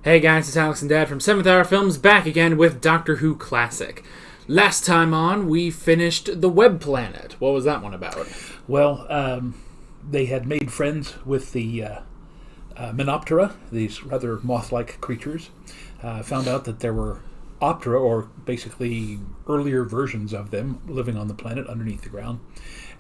Hey guys, it's Alex and Dad from 7th Hour Films back again with Doctor Who Classic. Last time on, we finished The Web Planet. What was that one about? Well, they had made friends with the Menoptera, these rather moth-like creatures. Found out that there were Optera, or basically earlier versions of them, living on the planet underneath the ground.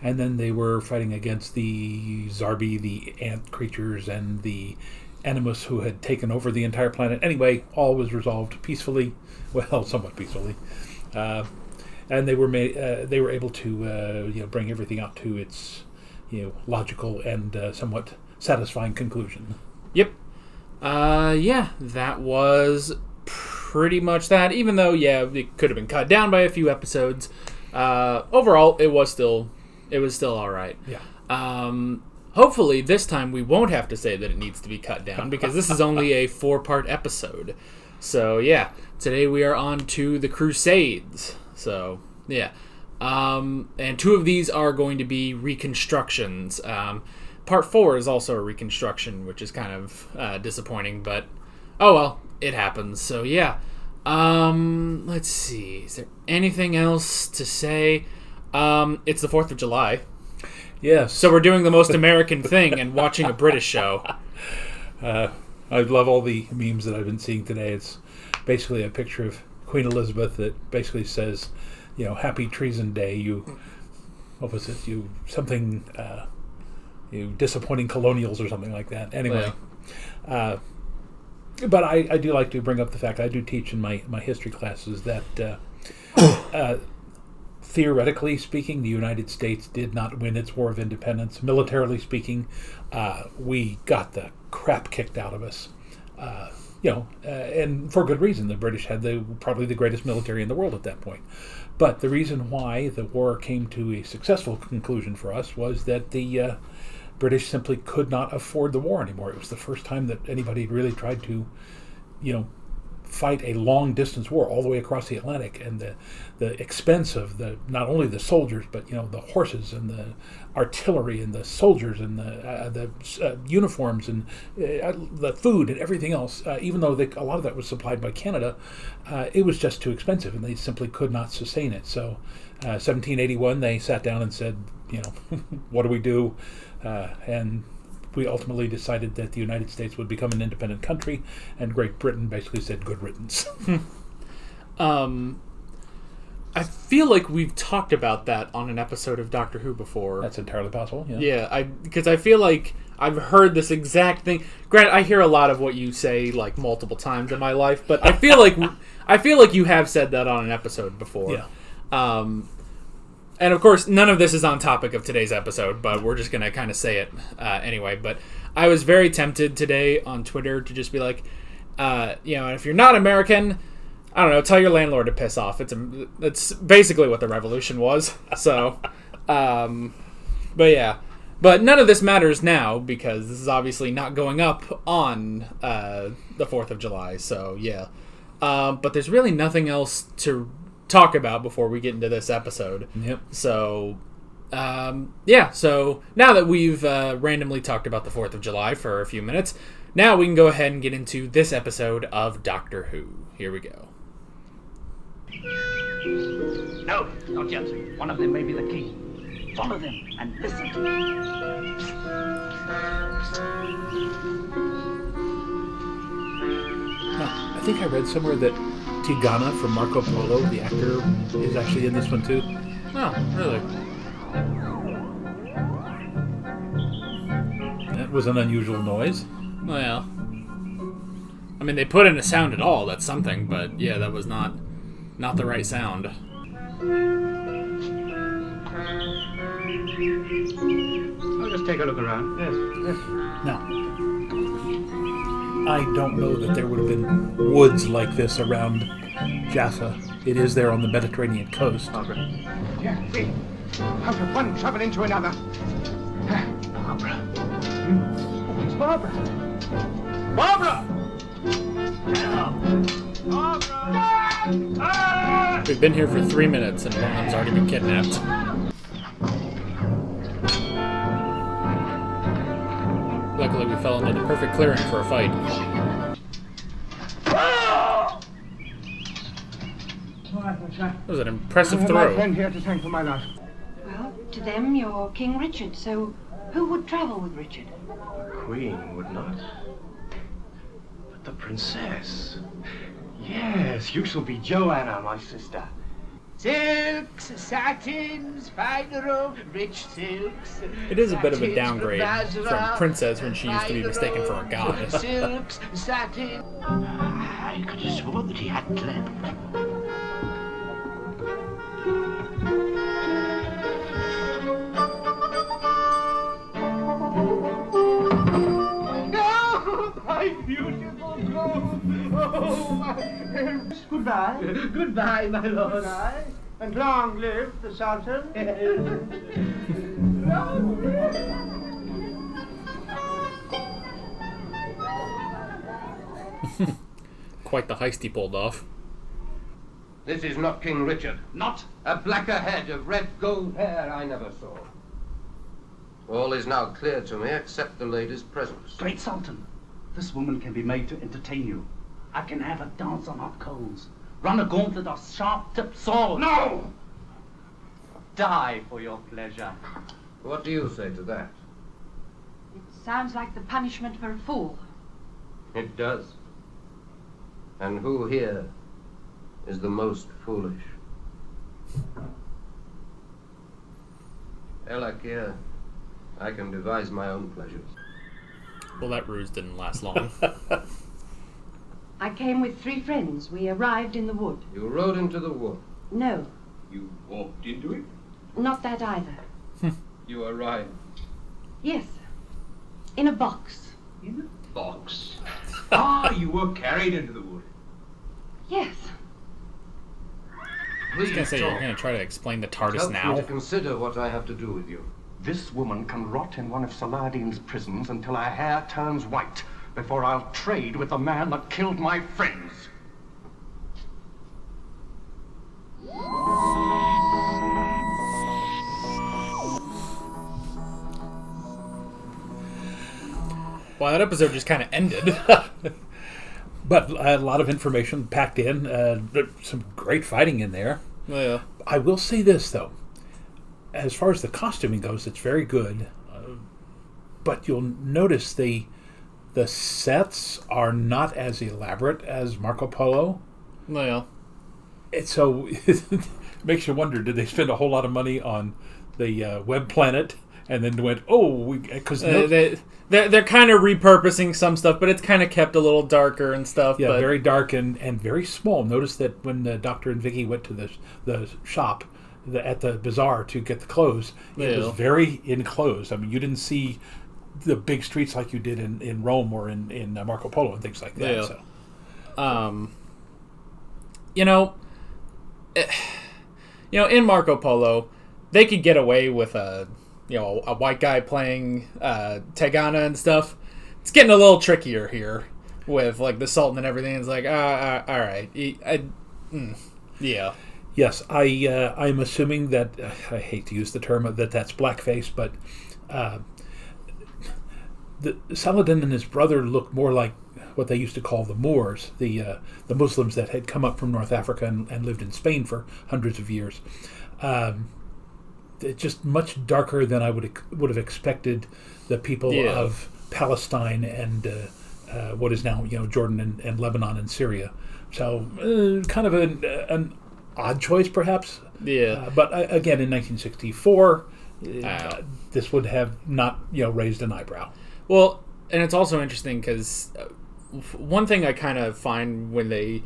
And then they were fighting against the Zarbi, the ant creatures, and the Animus who had taken over the entire planet. Anyway, all was resolved peacefully, well, somewhat peacefully, and they were able to bring everything out to its logical and somewhat satisfying conclusion. Yep. That was pretty much that. Even though, it could have been cut down by a few episodes. Overall, it was still all right. Yeah. Hopefully, this time we won't have to say that it needs to be cut down, because this is only a 4-part episode. So, today we are on to the Crusades. So, and 2 of these are going to be reconstructions. Part 4 is also a reconstruction, which is kind of disappointing, but oh well, it happens. So, let's see. Is there anything else to say? It's the 4th of July. Yes. So we're doing the most American thing and watching a British show. I love all the memes that I've been seeing today. It's basically a picture of Queen Elizabeth that basically says, Happy Treason Day. You disappointing colonials or something like that. Anyway. Yeah. But I do like to bring up the fact, I do teach in my history classes that theoretically speaking, the United States did not win its War of Independence. Militarily speaking, we got the crap kicked out of us. And for good reason. The British had probably the greatest military in the world at that point. But the reason why the war came to a successful conclusion for us was that the British simply could not afford the war anymore. It was the first time that anybody had really tried to, fight a long-distance war all the way across the Atlantic, and the expense of not only the soldiers, but the horses and the artillery and the soldiers and the uniforms and the food and everything else. Even though a lot of that was supplied by Canada, it was just too expensive, and they simply could not sustain it. So, 1781, they sat down and said, what do we do? And we ultimately decided that the United States would become an independent country, and Great Britain basically said good riddance. I feel like we've talked about that on an episode of Doctor Who before. That's entirely possible, yeah. Yeah, because I feel like I've heard this exact thing. Granted, I hear a lot of what you say like multiple times in my life, but I feel like you have said that on an episode before. Yeah. And of course, none of this is on topic of today's episode, but we're just going to kind of say it anyway. But I was very tempted today on Twitter to just be like, if you're not American, I don't know, tell your landlord to piss off. It's basically what the revolution was. So, but yeah. But none of this matters now, because this is obviously not going up on the 4th of July. So, yeah. But there's really nothing else to talk about before we get into this episode. Yep. So, so now that we've randomly talked about the 4th of July for a few minutes, now we can go ahead and get into this episode of Doctor Who. Here we go. No, not yet. One of them may be the king. Follow them and listen. I think I read somewhere that Tigana from Marco Polo, the actor, is actually in this one too. Oh, really? That was an unusual noise. Well, I mean, they put in a sound at all. That's something, but yeah, that was not the right sound. I'll just take a look around. Yes. Now, I don't know that there would have been woods like this around Jaffa. It is there on the Mediterranean coast. Barbara. Yeah, see. Out of one trouble into another. Barbara. Oh, it's Barbara. Barbara! Barbara! We've been here for 3 minutes, and one of them's already been kidnapped. Luckily, we fell into the perfect clearing for a fight. sir. That was an impressive I have throw. my friend here to thank for my life. Well, to them, you're King Richard, so who would travel with Richard? The Queen would not. But the Princess. Yes, you shall be Joanna, my sister. Silks, satins, finery, rich silks. It is a bit of a satins downgrade from from Basra, princess when she used to be mistaken for a goddess. Silks, satin. I could have sworn that he hadn't left. No, my beautiful clothes. Oh, my... Goodbye. Goodbye, my lord. Goodbye. And long live the Sultan. Quite the heist he pulled off. This is not King Richard. Not A blacker head of red gold hair I never saw. All is now clear to me except the lady's presence. Great Sultan, this woman can be made to entertain you. I can have her dance on hot coals, run a gauntlet of sharp-tipped swords. No! Die for your pleasure. What do you say to that? It sounds like the punishment for a fool. It does. And who here is the most foolish? Elakir, I can devise my own pleasures. Well, that ruse didn't last long. I came with 3 friends. We arrived in the wood. You rode into the wood. No, You walked into it? not that either. You arrived. Yes, in a box. In a box. Ah, you were carried into the wood. Yes. I was gonna say you're gonna try to explain the TARDIS Help me now. to consider what I have to do with you. This woman can rot in one of Saladin's prisons until her hair turns white before I'll trade with the man that killed my friends. Well, that episode just kind of ended. But a lot of information packed in. Some great fighting in there. Yeah. I will say this, though. As far as the costuming goes, it's very good. But you'll notice the sets are not as elaborate as Marco Polo. Well, So it makes you wonder, did they spend a whole lot of money on the web planet and then went, because they're kind of repurposing some stuff, but it's kind of kept a little darker and stuff. yeah, but very dark and very small. Notice that when the Doctor and Vicky went to the shop at the bazaar to get the clothes, it was very enclosed. I mean, you didn't see the big streets like you did in Rome or in Marco Polo and things like that. Yeah. So. In Marco Polo, they could get away with a white guy playing Tegana and stuff. It's getting a little trickier here with like the Sultan and everything. It's like, all right, yeah. Yes, I'm assuming that I hate to use the term that's blackface, but Saladin and his brother look more like what they used to call the Moors, the Muslims that had come up from North Africa and lived in Spain for hundreds of years. It's just much darker than I would have expected the people of Palestine and what is now Jordan and Lebanon and Syria. So kind of an odd choice, perhaps. Yeah. But again, in 1964, this would have not raised an eyebrow. Well, and it's also interesting because one thing I kind of find when they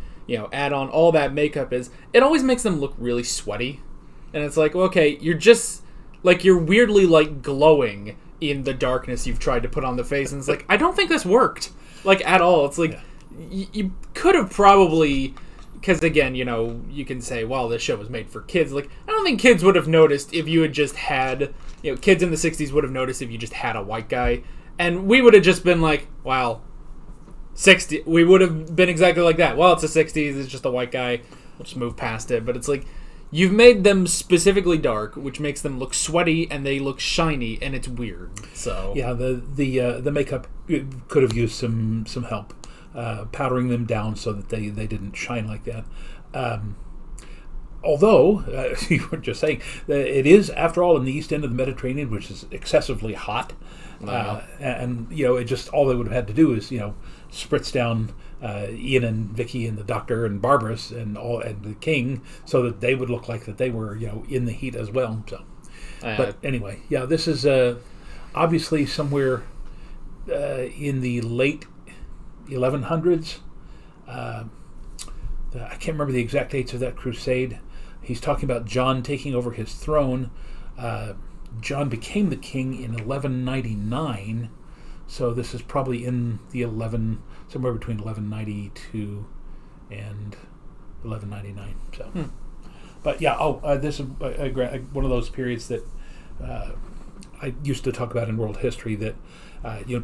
add on all that makeup is it always makes them look really sweaty, and it's like, okay, you're just like you're weirdly like glowing in the darkness you've tried to put on the face, and it's like I don't think this worked like at all. It's like you could have probably. Because again, you can say, well, this show was made for kids. Like, I don't think kids would have noticed if you had just had, kids in the 60s would have noticed if you just had a white guy. And we would have just been like, wow, 60. We would have been exactly like that. Well, it's the 60s. It's just a white guy. We'll just move past it. But it's like, you've made them specifically dark, which makes them look sweaty and they look shiny, and it's weird. So yeah, the makeup could have used some help. Powdering them down so that they didn't shine like that. although, you were just saying, it is, after all, in the east end of the Mediterranean, which is excessively hot. And, it just, all they would have had to do is, spritz down Ian and Vicky and the Doctor and Barbaras and the King, so that they would look like that they were, in the heat as well. So, but anyway, this is obviously somewhere in the late 1100s. I can't remember the exact dates of that crusade. He's talking about John taking over his throne. John became the king in 1199, so this is probably in the somewhere between 1192 and 1199. So, but this is one of those periods that I used to talk about in world history that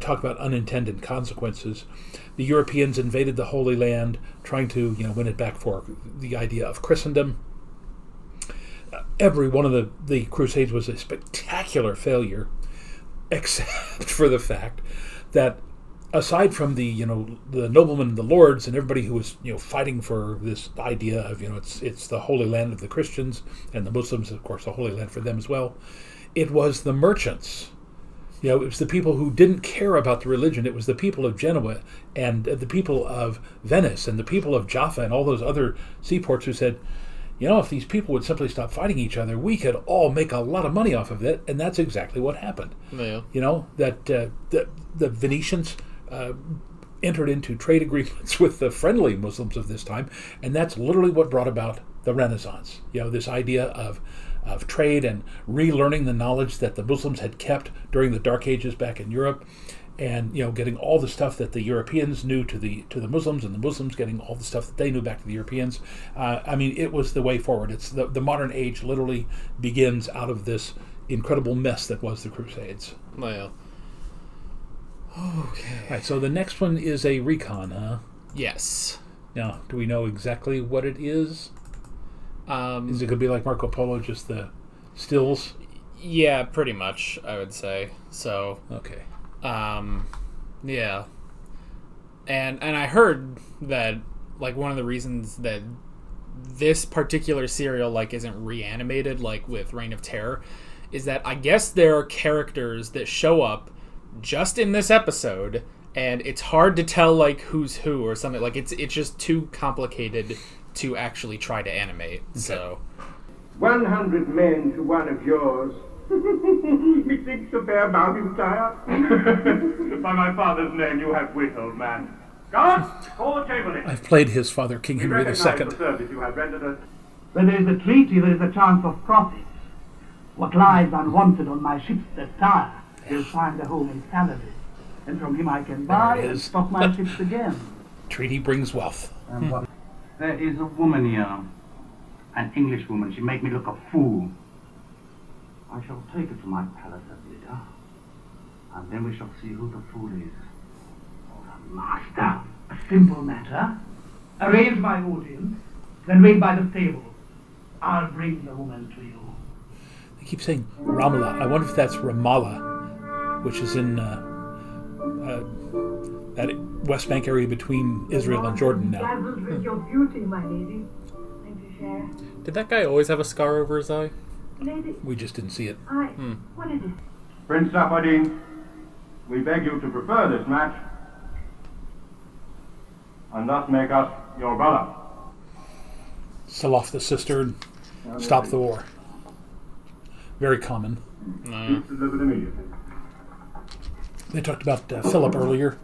talk about unintended consequences. The Europeans invaded the Holy Land, trying to win it back for the idea of Christendom. Every one of the Crusades was a spectacular failure, except for the fact that aside from the noblemen and the lords and everybody who was fighting for this idea of it's the Holy Land of the Christians, and the Muslims, of course, the Holy Land for them as well, it was the merchants. It was the people who didn't care about the religion. It was the people of Genoa and the people of Venice and the people of Jaffa and all those other seaports who said, if these people would simply stop fighting each other, we could all make a lot of money off of it. And that's exactly what happened. Yeah. That the Venetians entered into trade agreements with the friendly Muslims of this time, and that's literally what brought about the Renaissance. This idea of trade and relearning the knowledge that the Muslims had kept during the Dark Ages back in Europe, and getting all the stuff that the Europeans knew to the Muslims, and the Muslims getting all the stuff that they knew back to the Europeans. It was the way forward. It's the modern age literally begins out of this incredible mess that was the Crusades. Well, okay. All right, so the next one is a recon, huh? Yes. Now, do we know exactly what it is? Is it going to be like Marco Polo, just the stills? Yeah, pretty much, I would say. So, okay. Yeah. And I heard that, like, one of the reasons that this particular serial, like, isn't reanimated, like, with Reign of Terror, is that I guess there are characters that show up just in this episode, and it's hard to tell, like, who's who or something. Like, it's just too complicated to actually try to animate. Okay. So 100 men to one of yours. Methinks a fair bounty, sire. By my father's name, you have wit, old man. Guard, call the chamberlain. I've played his father, King Henry II. The service you have rendered us. Where there is a treaty, there is a chance of profit. What lies unwanted on my ships that tire will find a home in salary, and from him I can buy and stock my ships again. Treaty brings wealth. There is a woman here, an English woman. She make me look a fool. I shall take it to my palace at Lida, and then we shall see who the fool is. Master, a simple matter. Arrange my audience, then wait by the stable. I'll bring the woman to you. They keep saying Ramallah. I wonder if that's Ramallah, which is in that West Bank area between Israel and Jordan now. Dazzled with your beauty, my lady. Did that guy always have a scar over his eye? Lady, we just didn't see it. What is it? Prince Safadin, we beg you to prefer this match, and thus make us your brother. Sell off the sister and stop the war. Very common. Delivered immediately. They talked about Philip earlier.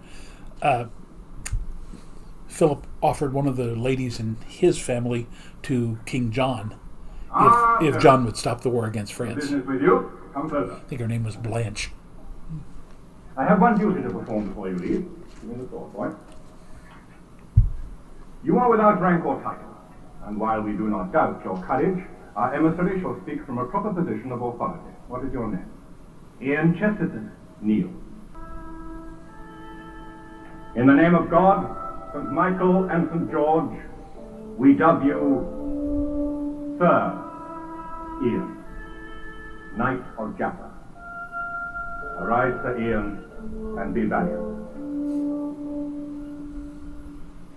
Philip offered one of the ladies in his family to King John if John would stop the war against France. Business with you. Come closer. I think her name was Blanche. I have one duty to perform before you leave. Give me the sword, boy. You are without rank or title, and while we do not doubt your courage, our emissary shall speak from a proper position of authority. What is your name? Ian Chesterton. Kneel. In the name of God, St. Michael and St. George, we dub you Sir Ian, Knight of Jaffa. Arise, Sir Ian, and be valiant.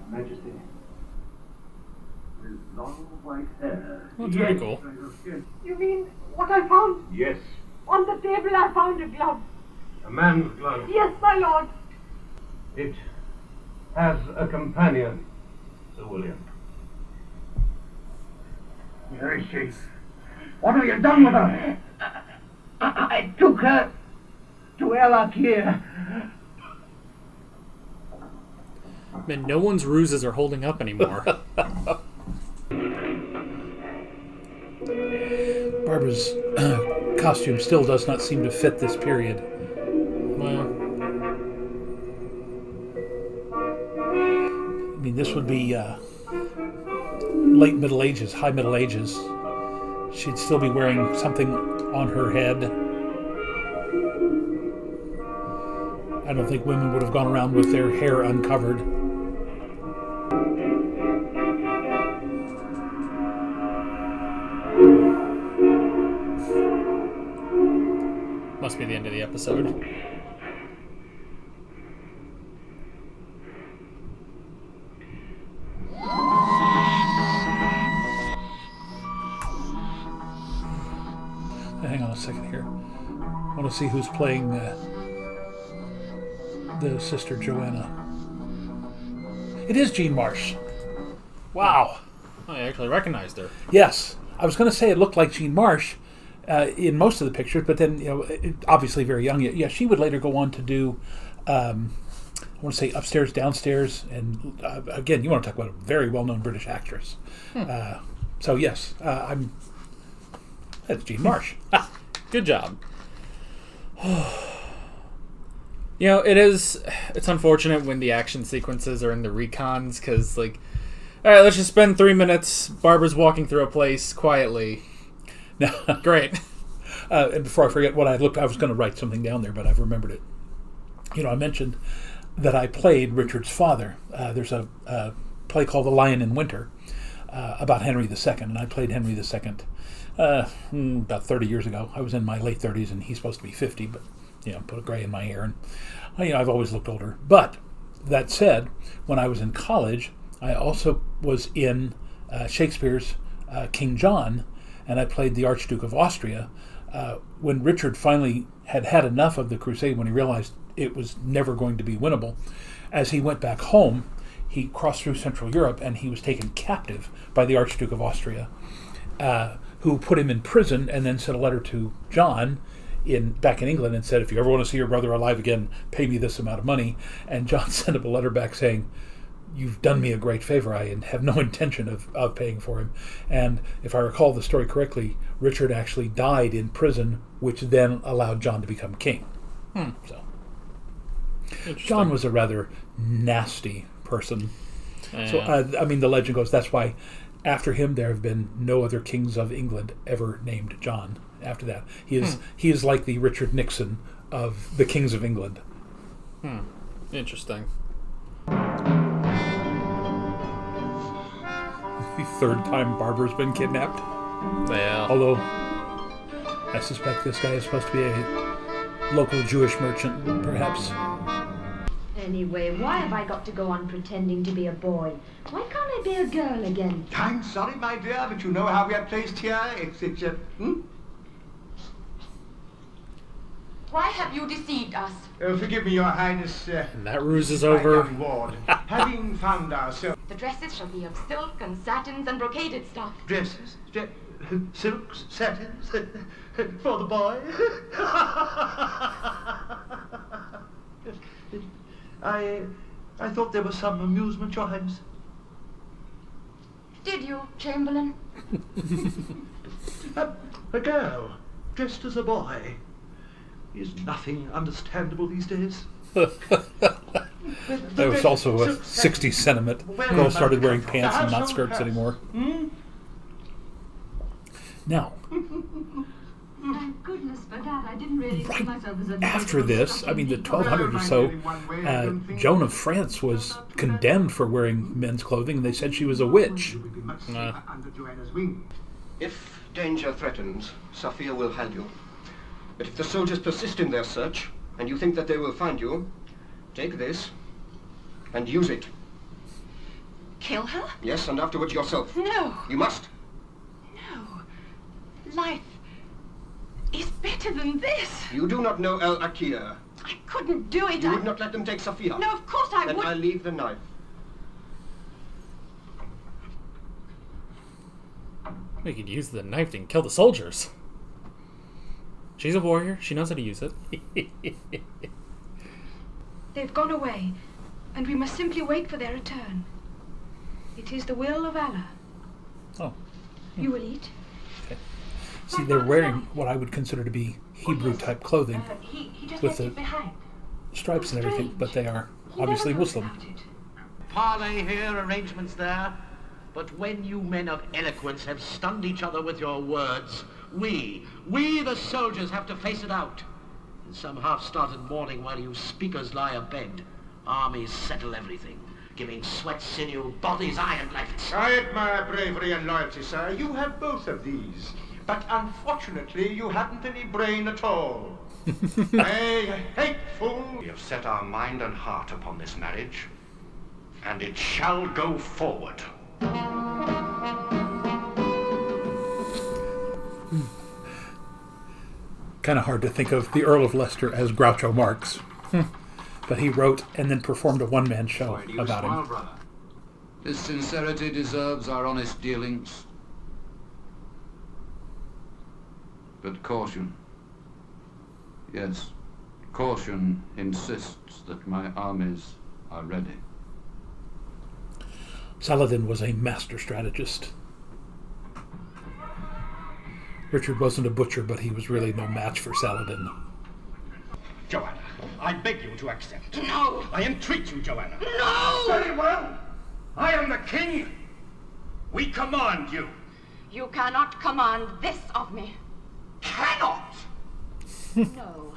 Your Majesty, long white hair. Well, that's pretty cool. You mean what I found? Yes, On the table I found a glove. a man's glove. Yes, my lord. It has a companion, Sir William. Where is she? What have you done with her? I took her to Elakir. Man, no one's ruses are holding up anymore. Barbara's costume still does not seem to fit this period. Well, I mean, this would be late Middle Ages, high Middle Ages. She'd still be wearing something on her head. I don't think women would have gone around with their hair uncovered. must be the end of the episode. Hang on a second here. I want to see who's playing the Sister Joanna. It is Jean Marsh. Wow. I actually recognized her. Yes. I was going to say it looked like Jean Marsh in most of the pictures, but then, obviously very young. Yeah, she would later go on to do, I want to say Upstairs, Downstairs, and again, you want to talk about a very well-known British actress. So yes, that's Jean Marsh. Good job. It's unfortunate when the action sequences are in the recons, because, all right, let's just spend 3 minutes. Barbara's walking through a place quietly. Great. And before I forget what I was going to write something down there, but I've remembered it. I mentioned that I played Richard's father. There's a play called The Lion in Winter about Henry II, and I played Henry II about 30 years ago. I was in my late 30s, and he's supposed to be 50, but, put a gray in my hair, and, I've always looked older. But, that said, when I was in college, I also was in Shakespeare's King John, and I played the Archduke of Austria. When Richard finally had enough of the Crusade, when he realized it was never going to be winnable, as he went back home, he crossed through Central Europe, and he was taken captive by the Archduke of Austria, who put him in prison and then sent a letter to John back in England and said, if you ever want to see your brother alive again, pay me this amount of money. And John sent him a letter back saying, you've done me a great favor. I have no intention of paying for him. And if I recall the story correctly, Richard actually died in prison, which then allowed John to become king. So John was a rather nasty person. So, the legend goes, that's why after him there have been no other kings of England ever named John after that. He is like the Richard Nixon of the kings of England. Interesting. The third time Barbara's been kidnapped. Yeah. Although, I suspect this guy is supposed to be a local Jewish merchant, perhaps. Anyway, why have I got to go on pretending to be a boy? Why can't I be a girl again? I'm sorry, my dear, but you know how we are placed here. It's Why have you deceived us? Forgive me, Your Highness. And that ruse is over. Ward, having found ourselves... The dresses shall be of silk and satins and brocaded stuff. Dresses? Silks? Satins? For the boy? I thought there was some amusement, Your Highness. Did you, Chamberlain? A girl dressed as a boy. Is nothing understandable these days? That was also a 60s sentiment. Girls started wearing pants and not skirts anymore. Now, thank goodness for that. I didn't really see myself as a... After this, the 1200s or so, Joan of France was condemned for wearing men's clothing, and they said she was a witch. If danger threatens, Sophia will hand you. But if the soldiers persist in their search, and you think that they will find you, take this and use it. kill her? Yes, and afterwards yourself. No. You must. No. Life is better than this. You do not know El Akir. I couldn't do it. You would not let them take Sophia. No, of course I then would. I leave the knife. We could use the knife and kill the soldiers. She's a warrior. She knows how to use it. They've gone away, and we must simply wait for their return. It is the will of Allah. Oh. You will eat? Okay. See, they're wearing what I would consider to be Hebrew-type clothing He just with left the it behind. stripes and everything, but they are obviously Muslim. Parley here, arrangements there. But when you men of eloquence have stunned each other with your words, we the soldiers have to face it out. In some half-started morning while you speakers lie abed, armies settle everything, giving sweat, sinew, bodies, iron left. I admire bravery and loyalty, sir. You have both of these. But unfortunately, you haven't any brain at all. A hateful... We have set our mind and heart upon this marriage, and it shall go forward. Kind of hard to think of the Earl of Leicester as Groucho Marx. But he wrote and then performed a one-man show about him. Brother? His sincerity deserves our honest dealings. But caution. Yes, caution insists that my armies are ready. Saladin was a master strategist. Richard wasn't a butcher, but he was really no match for Saladin. Joanna, I beg you to accept. No! I entreat you, Joanna. No! Very well. I am the king. We command you. You cannot command this of me. Cannot! No.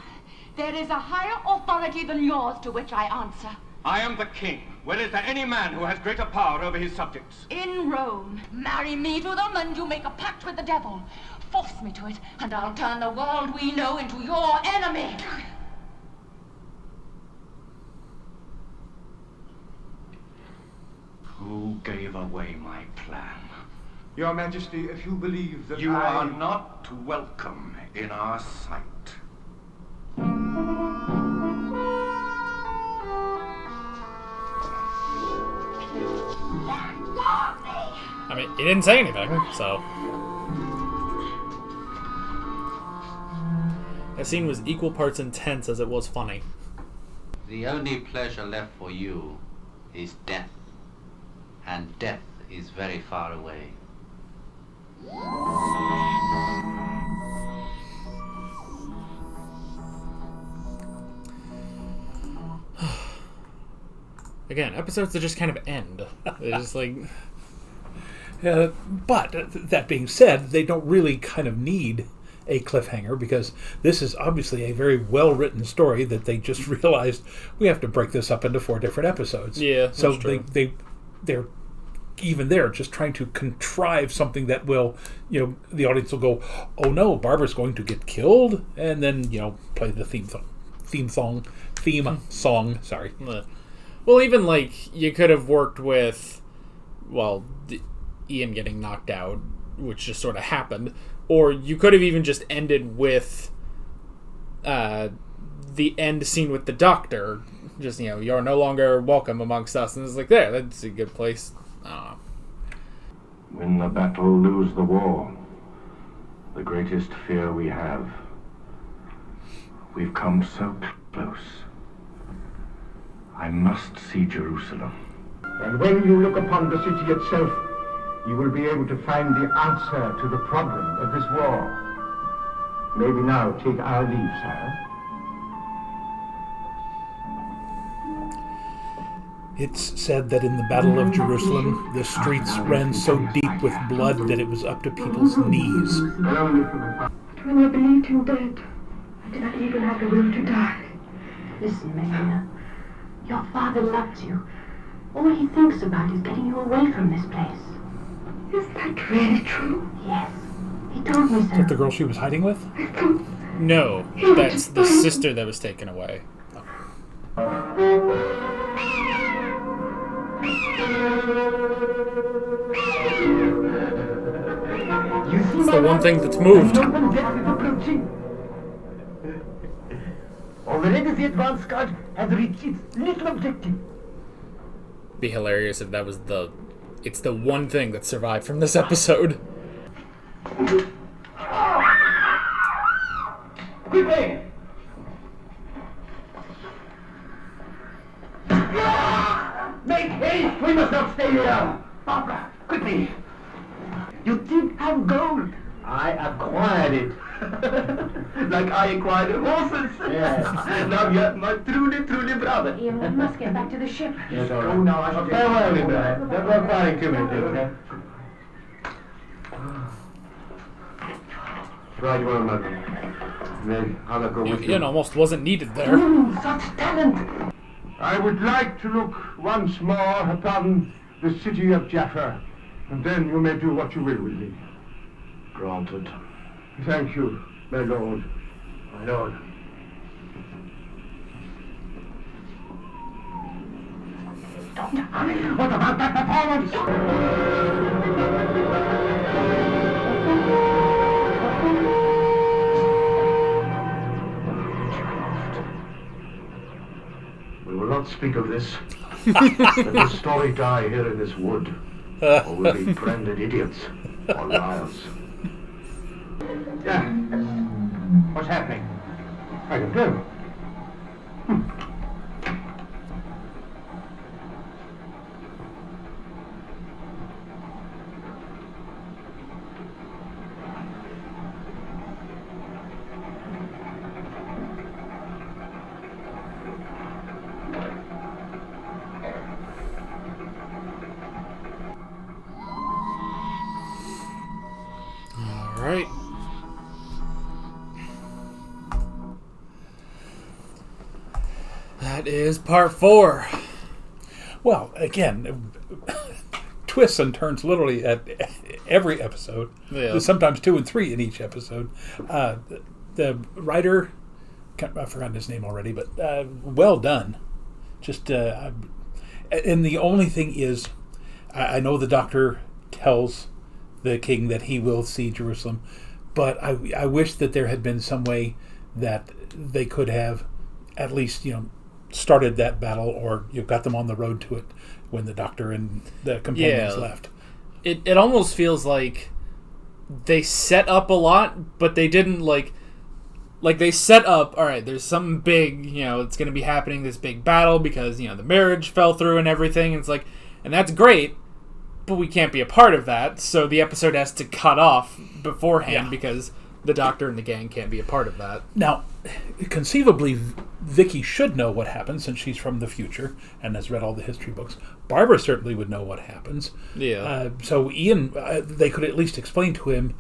There is a higher authority than yours to which I answer. I am the king. Where is there any man who has greater power over his subjects? In Rome. Marry me to them and you make a pact with the devil. Force me to it, and I'll turn the world we know into your enemy. Who gave away my plan? Your Majesty, if you believe that You are not welcome in our sight. I mean, he didn't say anything, so... That scene was equal parts intense as it was funny. The only pleasure left for you is death. And death is very far away. Again, episodes that just kind of end. They're just like... But that being said, they don't really kind of need a cliffhanger, because this is obviously a very well-written story that they just realized we have to break this up into 4 different episodes. Yeah, so that's true. they're even there just trying to contrive something that will, the audience will go, oh no, Barbara's going to get killed, and then play the theme song. Sorry. Well, even you could have worked with, Ian getting knocked out, which just sort of happened. Or you could have even just ended with the end scene with the doctor. Just, you're no longer welcome amongst us. And it's like, that's a good place. I don't know. Win the battle, lose the war. The greatest fear we have. We've come so close. I must see Jerusalem. And when you look upon the city itself, you will be able to find the answer to the problem of this war. May we now take our leave, sire? It's said that in the Battle of Jerusalem, the streets ran so deep with blood that it was up to people's knees. When I believed him dead, I did not even have the will to die. Listen, Melina. Your father loves you. All he thinks about is getting you away from this place. Is that really true? Yes. He told me so. Is that the girl she was hiding with? No, that's the sister that was taken away. It's the one thing that's moved. Already the advance guard has reached its little objective. Be hilarious if that was it's the one thing that survived from this episode. Quickly! Make haste! We must not stay here! Barbara, quickly! You did have gold. I acquired it. Like I acquired horses. Yes. Now you are my truly brother. Ian, we must get back to the ship. Yes, all right. Oh, now I shall farewell, Linda. Don't go crying too much, okay? Right, well, madam. Then I'll go with you. Ian almost wasn't needed there. Such talent! I would like to look once more upon the city of Jaffa, and then you may do what you will with me. Granted. Thank you, my lord. My lord. Doctor, what about that performance? We will not speak of this. Let this story die here in this wood, or we'll be branded idiots or liars. Yeah. What's happening? I don't know. All right. That is part 4. Well, again, twists and turns literally at every episode. Yeah. Sometimes 2 and 3 in each episode. The writer, I've forgotten his name already, but well done. Just and the only thing is, I know the doctor tells the king that he will see Jerusalem, but I wish that there had been some way that they could have at least, started that battle, or got them on the road to it when the doctor and the companions left. It almost feels like they set up a lot, but they didn't like they set up, all right, there's something big, it's going to be happening, this big battle, because, the marriage fell through and everything. And it's like, and that's great, but we can't be a part of that. So the episode has to cut off beforehand because the doctor and the gang can't be a part of that. Now, conceivably, Vicky should know what happens since she's from the future and has read all the history books. Barbara certainly would know what happens. Yeah. So Ian, they could at least explain to him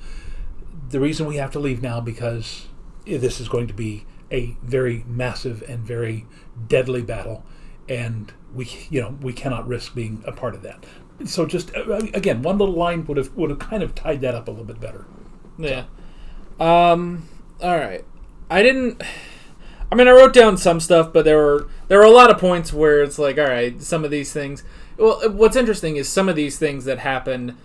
the reason we have to leave now, because this is going to be a very massive and very deadly battle, and we cannot risk being a part of that. So just again, one little line would have kind of tied that up a little bit better. Yeah. All right. I wrote down some stuff, but there were a lot of points where it's like, all right, some of these things. Well, what's interesting is some of these things that happen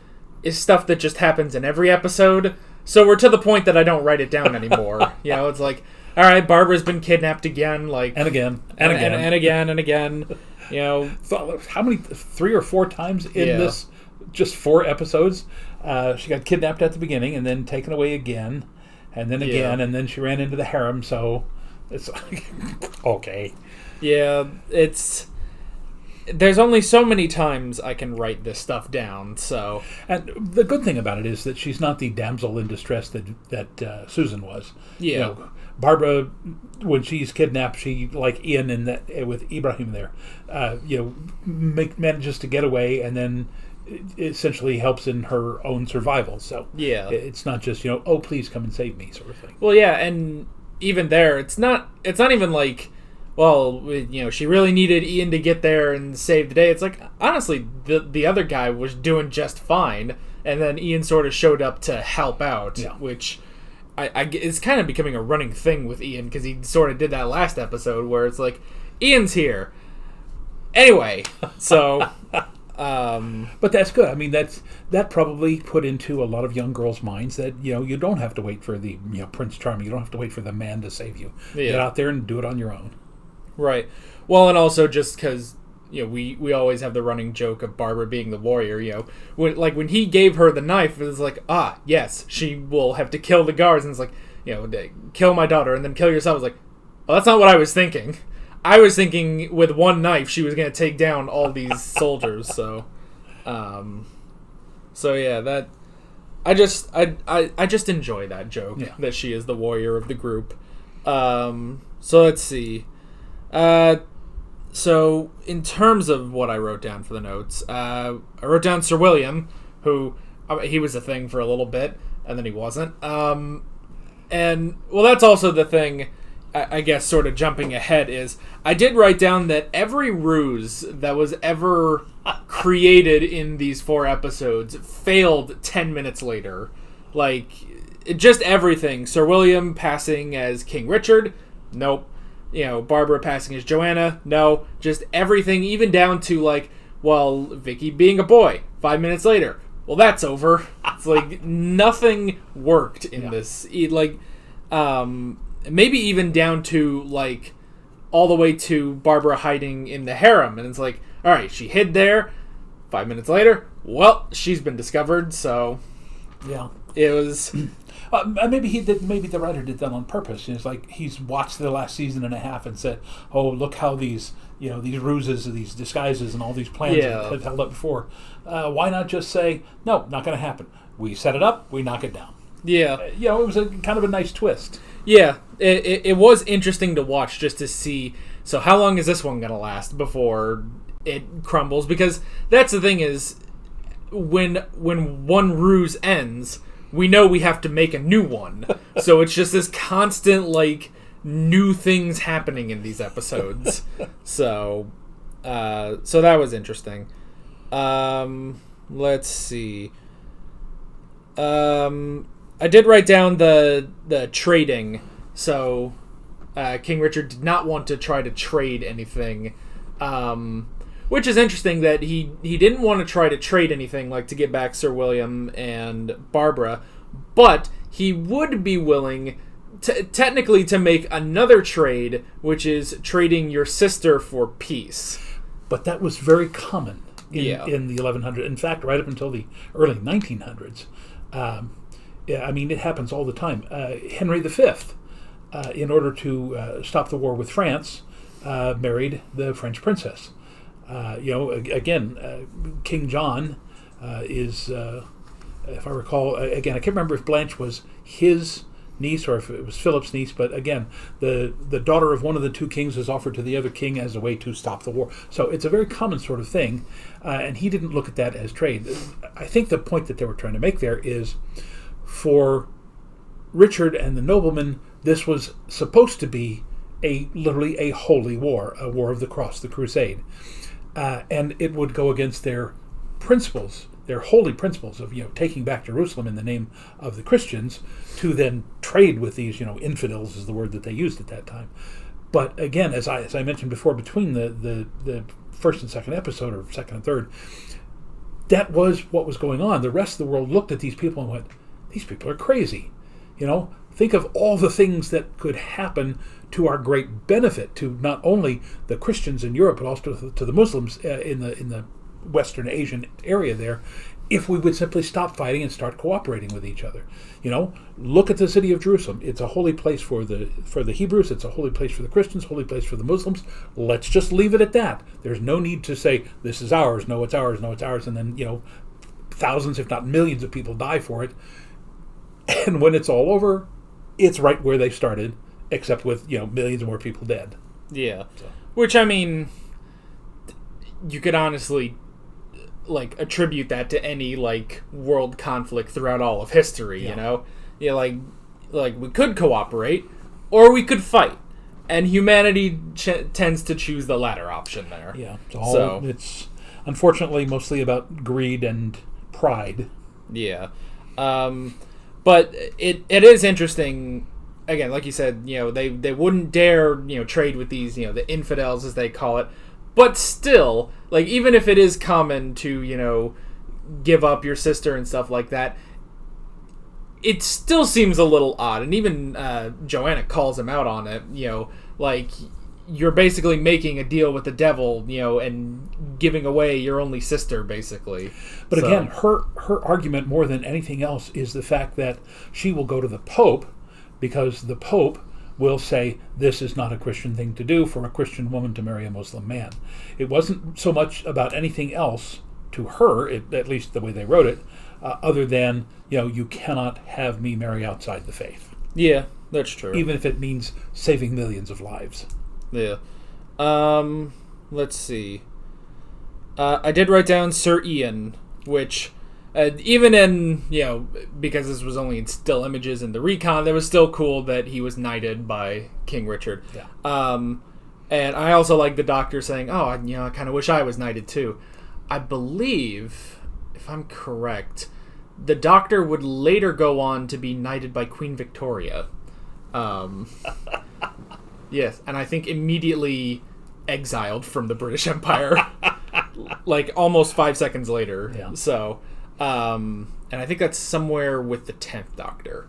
is stuff that just happens in every episode. So we're to the point that I don't write it down anymore. It's like, all right, Barbara's been kidnapped again, and again. How many? 3 or 4 times in this, just 4 episodes. She got kidnapped at the beginning and then taken away again, and then again, and then she ran into the harem. So it's like, okay. Yeah, there's only so many times I can write this stuff down. So, and the good thing about it is that she's not the damsel in distress that Susan was. Yeah. Barbara, when she's kidnapped, she, like Ian in that with Ibrahim there, manages to get away, and then essentially helps in her own survival. So it's not just please come and save me sort of thing. Well, yeah, and even there, it's not even like, well, she really needed Ian to get there and save the day. It's like, honestly, the other guy was doing just fine, and then Ian sort of showed up to help out, which it's kind of becoming a running thing with Ian, because he sort of did that last episode where it's like, Ian's here. Anyway, so But that's good. I mean, that probably put into a lot of young girls' minds that you don't have to wait for the Prince Charming. You don't have to wait for the man to save you. Yeah. Get out there and do it on your own. Right. Well, and also just because we always have the running joke of Barbara being the warrior. When he gave her the knife, it was like, yes, she will have to kill the guards, and it's like, kill my daughter and then kill yourself. I was like, well, that's not what I was thinking. I was thinking with one knife she was going to take down all these soldiers. So yeah, that I just enjoy that joke that she is the warrior of the group. So let's see. So in terms of what I wrote down for the notes, I wrote down Sir William, who he was a thing for a little bit and then he wasn't. And well, that's also the thing. I guess sort of jumping ahead is I did write down that every ruse that was ever created in these 4 episodes failed 10 minutes later. Like, just everything. Sir William passing as King Richard? Nope. Barbara passing as Joanna? No. Just everything, even down to, Vicky being a boy 5 minutes later. Well, that's over. It's like nothing worked in this. Maybe even down to, all the way to Barbara hiding in the harem. And it's like, all right, she hid there. 5 minutes later, well, she's been discovered, so... Yeah. It was... Maybe the writer did that on purpose. It's like he's watched the last season and a half and said, oh, look how these ruses, these disguises, and all these plans have held up before. Why not just say, no, not going to happen. We set it up, we knock it down. Yeah. It was a kind of a nice twist. Yeah, it was interesting to watch just to see, so how long is this one going to last before it crumbles? Because that's the thing is, when one ruse ends, we know we have to make a new one. So it's just this constant, new things happening in these episodes. So that was interesting. Let's see. I did write down the trading. So King Richard did not want to try to trade anything, which is interesting that he didn't want to try to trade anything to get back Sir William and Barbara, but he would be willing technically to make another trade, which is trading your sister for peace. But that was very common in the 1100s. In fact, right up until the early 1900s. It happens all the time. Henry V, in order to stop the war with France, married the French princess. King John is, if I recall, again, I can't remember if Blanche was his niece or if it was Philip's niece, but again, the daughter of one of the 2 kings was offered to the other king as a way to stop the war. So it's a very common sort of thing, and he didn't look at that as trade. I think the point that they were trying to make there is, for Richard and the noblemen, this was supposed to be literally a holy war, a war of the cross, the Crusade. And it would go against their principles, their holy principles of taking back Jerusalem in the name of the Christians, to then trade with these infidels is the word that they used at that time. But again, as I mentioned before, between the first and second episode, or second and third, that was what was going on. The rest of the world looked at these people and went, these people are crazy. Think of all the things that could happen to our great benefit, to not only the Christians in Europe, but also to the Muslims in the Western Asian area there, if we would simply stop fighting and start cooperating with each other. Look at the city of Jerusalem. It's a holy place for the Hebrews. It's a holy place for the Christians, holy place for the Muslims. Let's just leave it at that. There's no need to say, this is ours, no, it's ours, no, it's ours, and then, thousands, if not millions of people die for it. And when it's all over, it's right where they started, except with, millions more people dead. Yeah. So. Which, you could honestly, attribute that to any, world conflict throughout all of history, we could cooperate, or we could fight. And humanity tends to choose the latter option there. Yeah. It's unfortunately mostly about greed and pride. Yeah. But it is interesting, again, like you said, they wouldn't dare, trade with these, the infidels as they call it. But still, like, even if it is common to, you know, give up your sister and stuff like that, it still seems a little odd. And even Joanna calls him out on it, you know, like, you're basically making a deal with the devil, you know, and giving away your only sister, basically. But again, her argument more than anything else is the fact that she will go to the Pope because the Pope will say this is not a Christian thing to do for a Christian woman to marry a Muslim man. It wasn't so much about anything else to her, at least the way they wrote it, other than, you know, you cannot have me marry outside the faith. Yeah, that's true. Even if it means saving millions of lives. Yeah. Let's see. I did write down Sir Ian, which, even in, you know, because this was only in still images in the recon, it was still cool that he was knighted by King Richard. Yeah. And I also like the Doctor saying, oh, you know, I kind of wish I was knighted too. I believe, if I'm correct, the Doctor would later go on to be knighted by Queen Victoria. Yes, and I think immediately exiled from the British Empire, like almost 5 seconds later. Yeah. So, and I think that's somewhere with the 10th Doctor.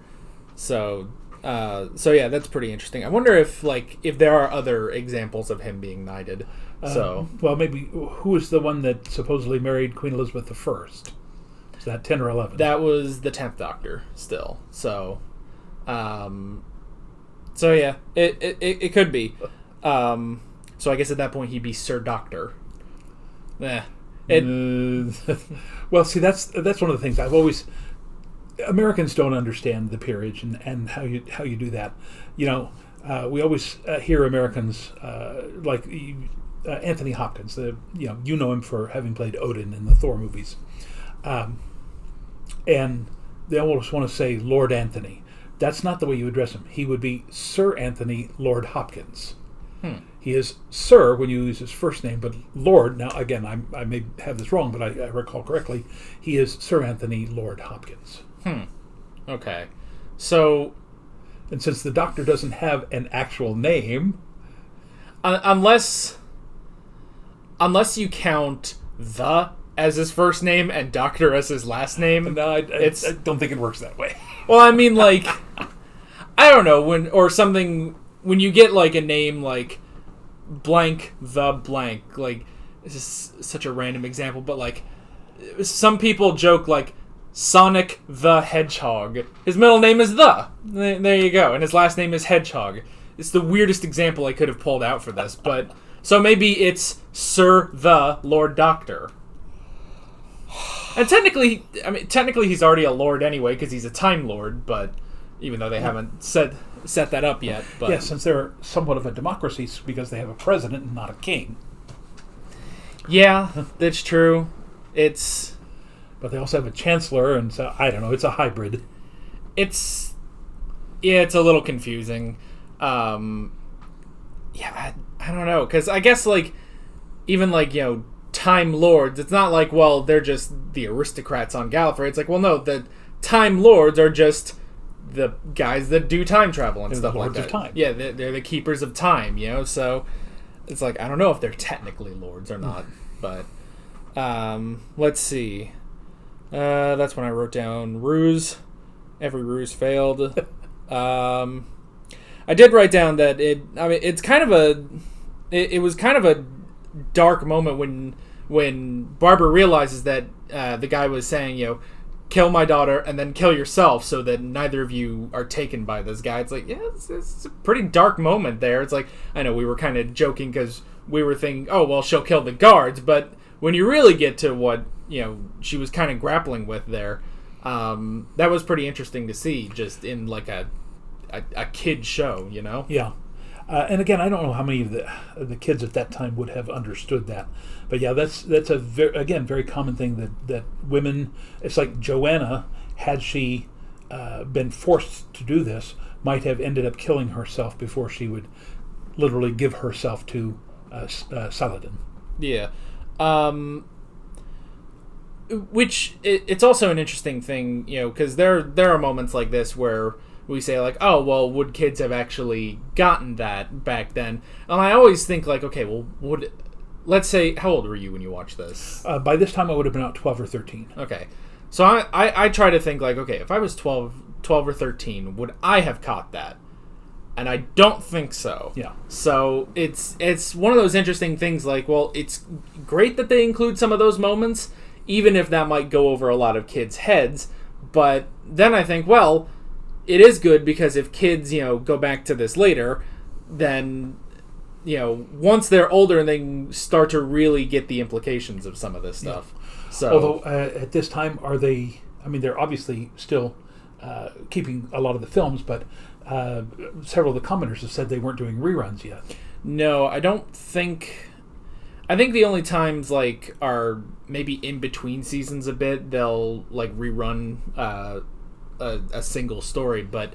So yeah, that's pretty interesting. I wonder if there are other examples of him being knighted. Well, maybe who was the one that supposedly married Queen Elizabeth I? Is that 10 or 11? That was the 10th Doctor still. So yeah, it could be. So I guess at that point he'd be Sir Doctor. Well, see, that's one of the things I've always. Americans don't understand the peerage and how you do that. You know, we always hear Americans like Anthony Hopkins. You know him for having played Odin in the Thor movies, and they almost want to say Lord Anthony. That's not the way you address him. He would be Sir Anthony Lord Hopkins. He is Sir when you use his first name, but Lord, now again, I may have this wrong, but I recall correctly, he is Sir Anthony Lord Hopkins. Okay. So... And since the Doctor doesn't have an actual name... Unless you count the as his first name and Doctor as his last name. No, I don't think it works that way. Well, I mean, like, I don't know, when you get, like, a name like blank the blank, like, this is such a random example, but, like, some people joke, like, Sonic the Hedgehog. His middle name is the. There you go. And his last name is Hedgehog. It's the weirdest example I could have pulled out for this, but... So maybe it's Sir the Lord Doctor. And technically he's already a lord anyway, because he's a Time Lord, but... Even though they haven't set that up yet. But yeah, since they're somewhat of a democracy because they have a president and not a king. Yeah, that's true. But they also have a chancellor, and so, I don't know, it's a hybrid. It's a little confusing. I don't know, because I guess, like, even, like, you know, Time Lords, it's not like, well, they're just the aristocrats on Gallifrey. It's like, well, no, the Time Lords are just the guys that do time travel and stuff like that. Of time. Yeah, they're the keepers of time, you know, so it's like, I don't know if they're technically lords or not, but let's see. That's when I wrote down ruse. Every ruse failed. I did write down that it's kind of it was kind of a dark moment when Barbara realizes that the guy was saying, you know, kill my daughter and then kill yourself so that neither of you are taken by this guy. It's like, yeah, it's a pretty dark moment there. It's like, I know we were kind of joking because we were thinking, oh, well, she'll kill the guards, but when you really get to what, you know, she was kind of grappling with there, that was pretty interesting to see just in like a kid show, you know? Yeah. And again, I don't know how many of the kids at that time would have understood that, but yeah, that's a very common thing that women. It's like Joanna, had she been forced to do this, might have ended up killing herself before she would literally give herself to Saladin. Yeah, which it's also an interesting thing, you know, because there are moments like this where we say, like, oh, well, would kids have actually gotten that back then? And I always think, like, okay, well, let's say, how old were you when you watched this? By this time, I would have been about 12 or 13. Okay. So I try to think like, okay, if I was 12 or 13, would I have caught that? And I don't think so. Yeah. So it's one of those interesting things like, well, it's great that they include some of those moments, even if that might go over a lot of kids' heads. But then I think, well, it is good because if kids, go back to this later, then, once they're older, they can start to really get the implications of some of this stuff. Yeah. So, although at this time, are they? I mean, they're obviously still keeping a lot of the films, but several of the commenters have said they weren't doing reruns yet. No, I don't think. I think the only times are maybe in between seasons a bit. They'll rerun a single story, but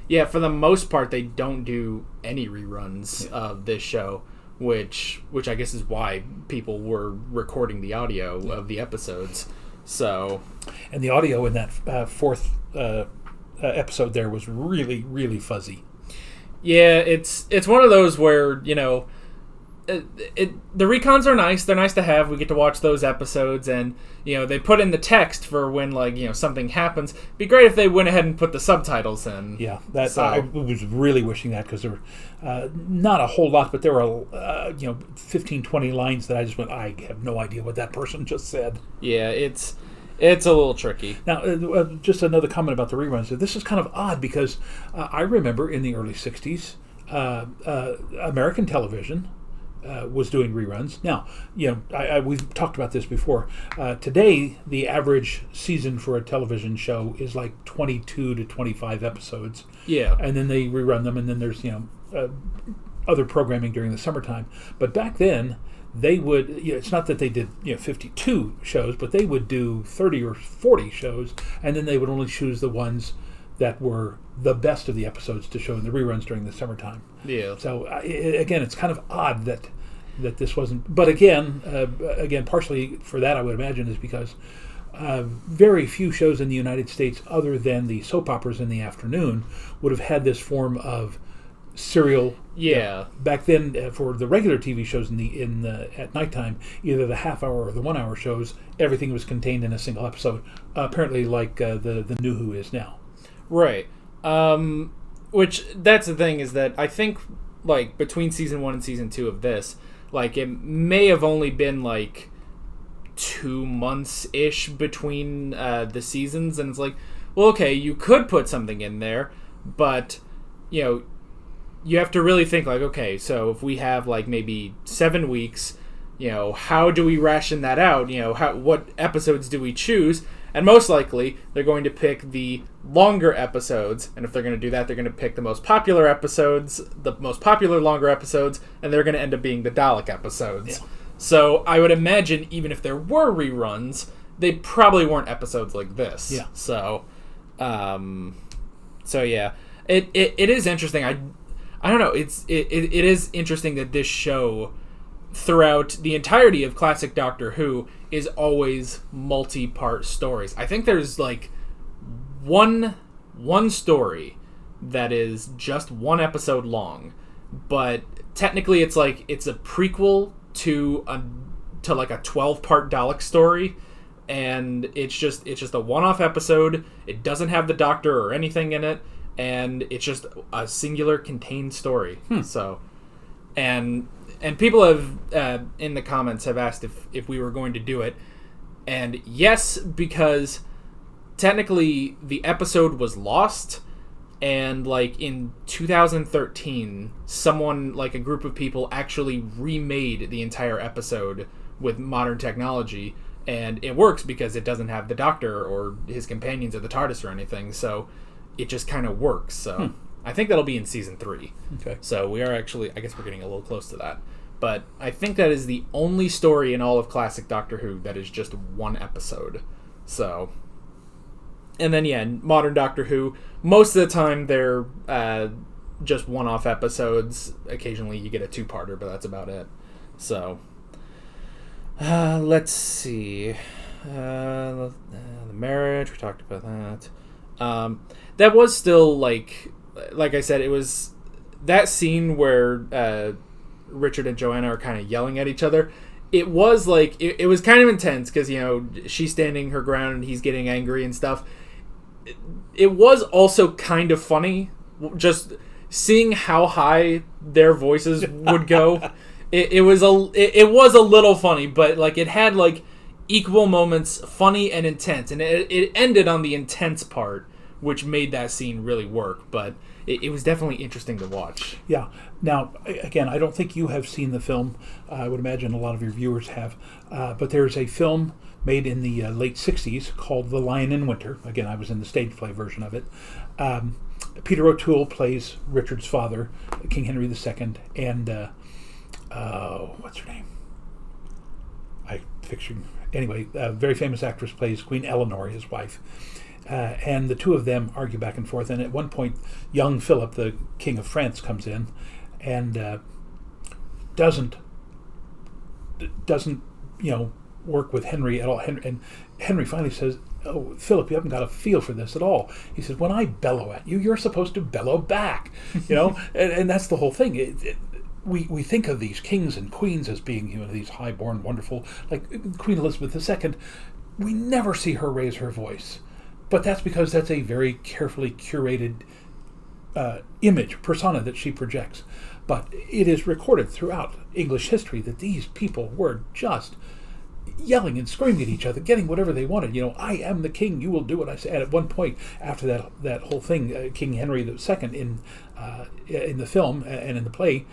yeah, for the most part, they don't do any reruns of this show, which I guess is why people were recording the audio of the episodes. So, and the audio in that fourth episode there was really, really fuzzy. Yeah, it's one of those where the recons are nice. They're nice to have. We get to watch those episodes, and they put in the text for when something happens. It'd be great if they went ahead and put the subtitles in. Yeah, I was really wishing that, because there were not a whole lot, but there were 15, 20 lines that I just went, I have no idea what that person just said. Yeah, it's a little tricky. Now, just another comment about the reruns. This is kind of odd because I remember in the early 60s, American television was doing reruns. Now, we've talked about this before. Today, the average season for a television show is like 22 to 25 episodes. Yeah. And then they rerun them, and then there's, other programming during the summertime. But back then, they would, it's not that they did 52 shows, but they would do 30 or 40 shows, and then they would only choose the ones that were the best of the episodes to show in the reruns during the summertime. Yeah. So again, it's kind of odd that this wasn't. But again, partially for that, I would imagine, is because very few shows in the United States, other than the soap operas in the afternoon, would have had this form of serial. Yeah. Back then, for the regular TV shows at nighttime, either the half-hour or the 1 hour shows, everything was contained in a single episode. Apparently, like the new Who is now. Right. Which, that's the thing, is that I think between season 1 and season 2 of this, it may have only been 2 months ish between the seasons, and it's well, okay, you could put something in there, but you have to really think okay, so if we have maybe 7 weeks, how do we ration that out? What episodes do we choose? And most likely, they're going to pick the longer episodes, and if they're going to do that, they're going to pick the most popular episodes, the most popular longer episodes, and they're going to end up being the Dalek episodes. Yeah. So I would imagine, even if there were reruns, they probably weren't episodes like this. Yeah. So yeah, it is interesting. I don't know. It is interesting that this show, throughout the entirety of classic Doctor Who, is always multi-part stories. I think there's one one story that is just one episode long, but technically it's like it's a prequel to a 12-part Dalek story, and it's just a one-off episode. It doesn't have the Doctor or anything in it, and it's just a singular contained story. So, and people have in the comments have asked if we were going to do it, and yes, because technically the episode was lost, and in 2013 someone, a group of people, actually remade the entire episode with modern technology, and it works because it doesn't have the Doctor or his companions or the TARDIS or anything, so it just kind of works. So I think that'll be in season 3. Okay. So we are actually, I guess we're getting a little close to that. But I think that is the only story in all of classic Doctor Who that is just one episode. So, and then in modern Doctor Who, most of the time they're just one-off episodes. Occasionally you get a 2-parter, but that's about it. So, let's see. The marriage, we talked about that. That was still, like I said, it was that scene where Richard and Joanna are kind of yelling at each other. it was like it was kind of intense because she's standing her ground and he's getting angry and stuff. It was also kind of funny, just seeing how high their voices would go. It was a little funny, but like it had like equal moments, funny and intense, and it ended on the intense part, which made that scene really work. But it was definitely interesting to watch. Yeah. Now, again, I don't think you have seen the film. I would imagine a lot of your viewers have. But there's a film made in the late 60s called The Lion in Winter. Again, I was in the stage play version of it. Peter O'Toole plays Richard's father, King Henry II, and what's her name? Anyway, a very famous actress plays Queen Eleanor, his wife. And the two of them argue back and forth. And at one point, young Philip, the King of France, comes in and doesn't work with Henry at all. And Henry finally says, "Oh, Philip, you haven't got a feel for this at all." He says, "When I bellow at you, you're supposed to bellow back." And that's the whole thing. We think of these kings and queens as being these high-born, wonderful, like Queen Elizabeth II. We never see her raise her voice. But that's because that's a very carefully curated persona that she projects. But it is recorded throughout English history that these people were just yelling and screaming at each other, getting whatever they wanted. I am the king, you will do what I say. And at one point, after that whole thing, King Henry II in the film and in the play,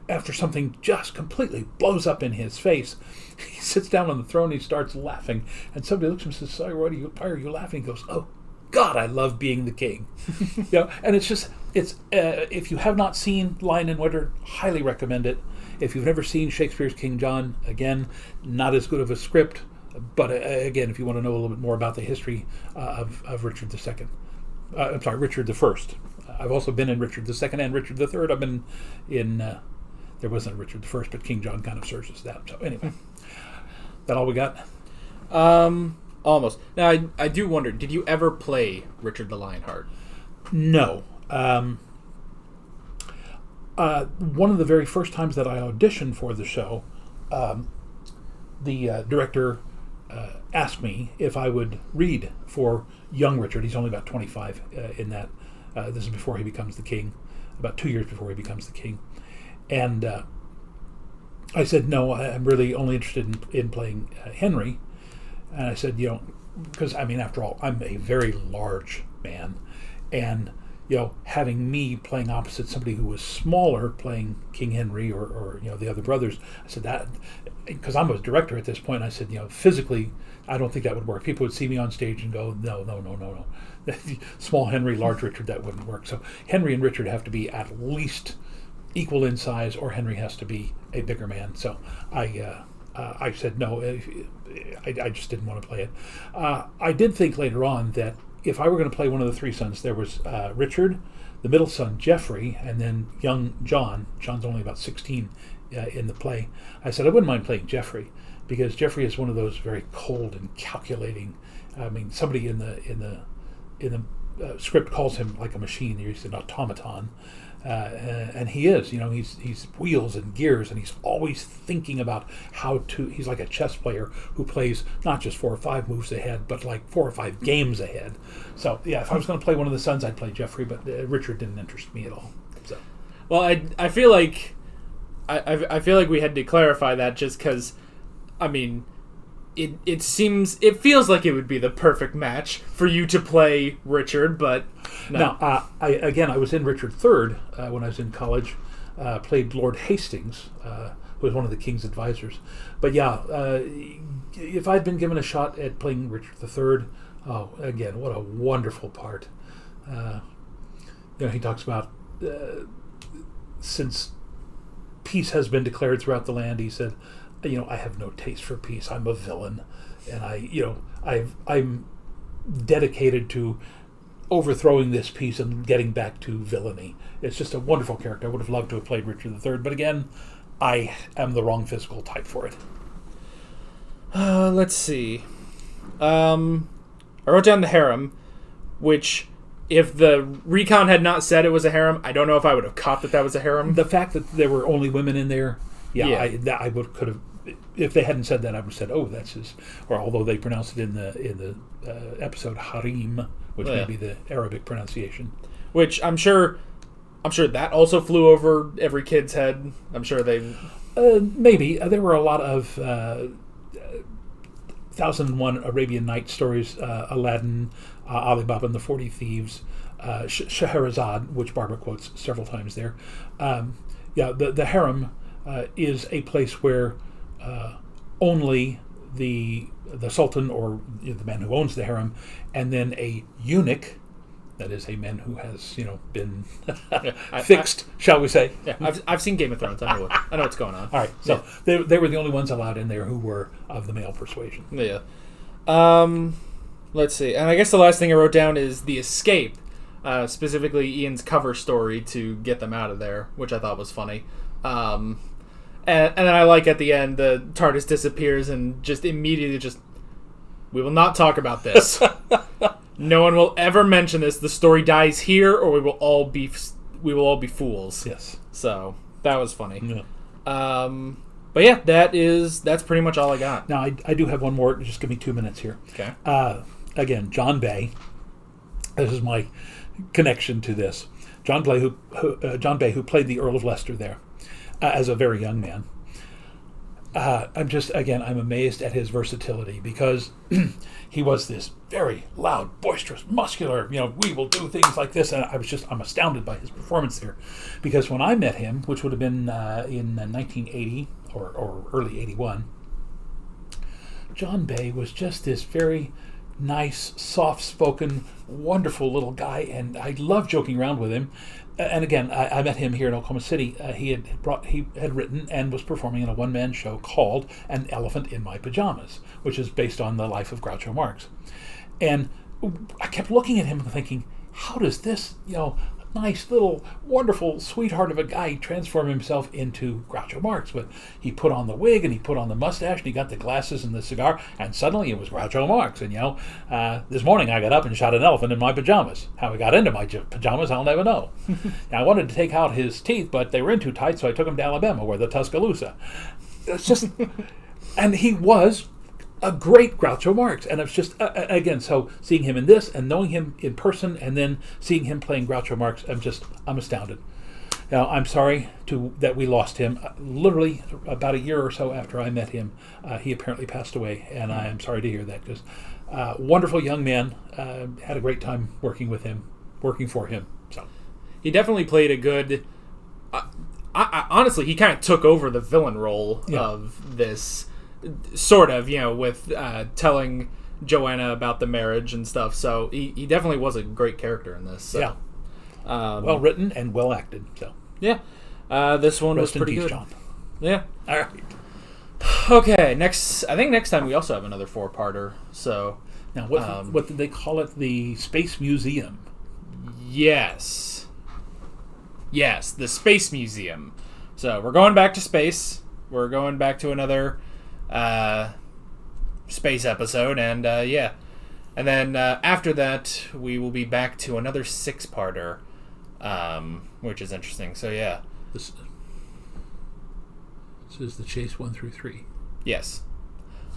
after something just completely blows up in his face, he sits down on the throne and he starts laughing. And somebody looks at him and says, "Sorry, why are you laughing?" He goes, "Oh, God, I love being the king." And it's if you have not seen Lion in Winter, highly recommend it. If you've never seen Shakespeare's King John, again, not as good of a script, but again, if you want to know a little bit more about the history of Richard II. Richard I. I've also been in Richard II and Richard III. I've been in there wasn't a Richard I, but King John kind of serves as that. So anyway, that all we got? Almost. Now, I do wonder, did you ever play Richard the Lionheart? No. One of the very first times that I auditioned for the show, the director asked me if I would read for young Richard. He's only about 25 in that. This is before he becomes the king, about 2 years before he becomes the king. And I said, no, I'm really only interested in playing Henry. And I said, because, after all, I'm a very large man. And, having me playing opposite somebody who was smaller, playing King Henry or the other brothers, I said that, because I'm a director at this point, I said, physically, I don't think that would work. People would see me on stage and go, no. Small Henry, large Richard, that wouldn't work. So Henry and Richard have to be at least equal in size, or Henry has to be a bigger man. So I said no. I just didn't want to play it. I did think later on that if I were going to play one of the three sons, there was Richard, the middle son Geoffrey, and then young John. John's only about 16 in the play. I said I wouldn't mind playing Geoffrey, because Geoffrey is one of those very cold and calculating. Somebody in the script calls him like a machine. He's an automaton. And he is, he's wheels and gears, and he's always thinking about he's like a chess player who plays not just 4 or 5 moves ahead, but like 4 or 5 games ahead. So, yeah, if I was going to play one of the sons, I'd play Geoffrey, but Richard didn't interest me at all. So, well, I feel like we had to clarify that just because, it feels like it would be the perfect match for you to play Richard, but no. Now, I was in Richard III when I was in college, played Lord Hastings, who was one of the king's advisors. But yeah, if I'd been given a shot at playing Richard III, again, what a wonderful part. He talks about since peace has been declared throughout the land, he said, I have no taste for peace. I'm a villain, and I'm dedicated to overthrowing this peace and getting back to villainy. It's just a wonderful character. I would have loved to have played Richard III, but again, I am the wrong physical type for it. Let's see. I wrote down the harem, which, if the recon had not said it was a harem, I don't know if I would have caught that was a harem. The fact that there were only women in there I could have. If they hadn't said that, I would have said, "Oh, that's his." Or although they pronounced it in the episode Harim, which may be the Arabic pronunciation. Which I'm sure that also flew over every kid's head. I'm sure they. Maybe there were a lot of 1001 Arabian Nights stories, Aladdin, Ali Baba and the 40 Thieves, Scheherazade, which Barbara quotes several times there. The harem is a place where only the sultan or the man who owns the harem, and then a eunuch, that is a man who has Yeah, been fixed, shall we say? Yeah, I've seen Game of Thrones. I know what's going on. All right, so they were the only ones allowed in there who were of the male persuasion. Yeah. Let's see, and I guess the last thing I wrote down is the escape, specifically Ian's cover story to get them out of there, which I thought was funny. And then I like at the end the TARDIS disappears and just immediately we will not talk about this. No one will ever mention this. The story dies here, or we will all be fools. Yes. So that was funny. Yeah. But yeah, that's pretty much all I got. Now I do have one more. Just give me 2 minutes here. Okay. Again, John Bay. This is my connection to this. John Bay, who played the Earl of Leicester there as a very young man. I'm amazed at his versatility, because he was this very loud, boisterous, muscular, we will do things like this, and I'm astounded by his performance there, because when I met him, which would have been in 1980 or early 81, John Bay was just this very nice, soft-spoken, wonderful little guy, and I love joking around with him. And again, I met him here in Oklahoma City. He had written and was performing in a one-man show called An Elephant in My Pajamas, which is based on the life of Groucho Marx. And I kept looking at him and thinking, how does this, nice little wonderful sweetheart of a guy transform himself into Groucho Marx? But he put on the wig and he put on the mustache and he got the glasses and the cigar, and suddenly it was Groucho Marx. And this morning I got up and shot an elephant in my pajamas. How he got into my pajamas, I'll never know. Now, I wanted to take out his teeth, but they were in too tight, so I took him to Alabama, where the Tuscaloosa. It's just, and he was a great Groucho Marx. And it's just, again, so seeing him in this and knowing him in person and then seeing him playing Groucho Marx, I'm astounded. Now, I'm sorry that we lost him. Literally about a year or so after I met him, he apparently passed away, and I am sorry to hear that, because wonderful young man, had a great time working for him. So he definitely played a good... honestly, he kind of took over the villain role of this... sort of, with telling Joanna about the marriage and stuff. So he definitely was a great character in this. So. Yeah. Well written and well acted. So yeah. This one was pretty good. John. Yeah. All right. Okay. I think next time we also have another 4-parter. So now, what did they call it? The Space Museum. Yes. Yes, the Space Museum. So we're going back to space. We're going back to another space episode, and and then after that we will be back to another 6-parter, which is interesting. So this is the chase 1 through 3. Yes,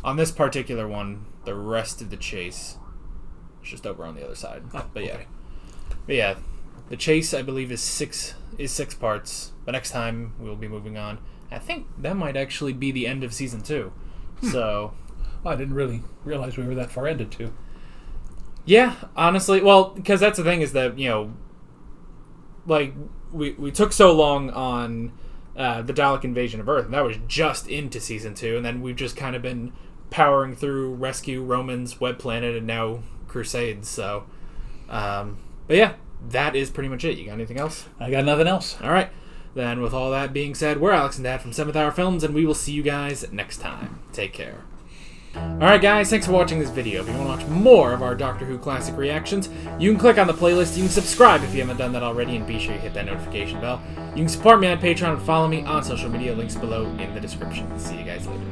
on this particular one, the rest of the chase is just over on the other side. The chase, I believe, is 6 parts, but next time we'll be moving on. I think that might actually be the end of season 2. So I didn't really realize we were that far into 2. Yeah, honestly, well, because that's the thing, is that we took so long on the Dalek invasion of Earth, and that was just into season 2, and then we've just kind of been powering through Rescue, Romans, Web Planet, and now Crusade. So but yeah, that is pretty much it. You got anything else? I got nothing else. All right. Then, with all that being said, we're Alex and Dad from 7th Hour Films, and we will see you guys next time. Take care. Alright guys, thanks for watching this video. If you want to watch more of our Doctor Who classic reactions, you can click on the playlist, you can subscribe if you haven't done that already, and be sure you hit that notification bell. You can support me on Patreon and follow me on social media, links below in the description. See you guys later.